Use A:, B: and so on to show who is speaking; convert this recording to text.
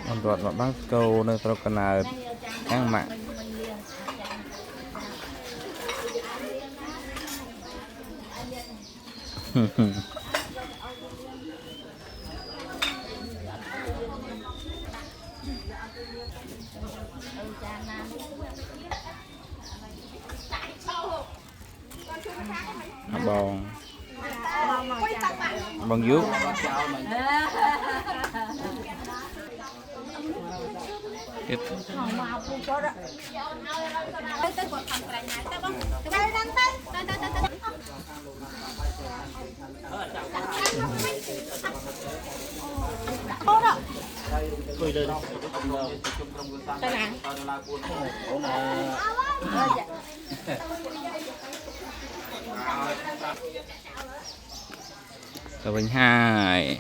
A: Anh tuột vào băng câu nơi tàu cana ăn mặn bòn bòn vuốt Tàu bánh hai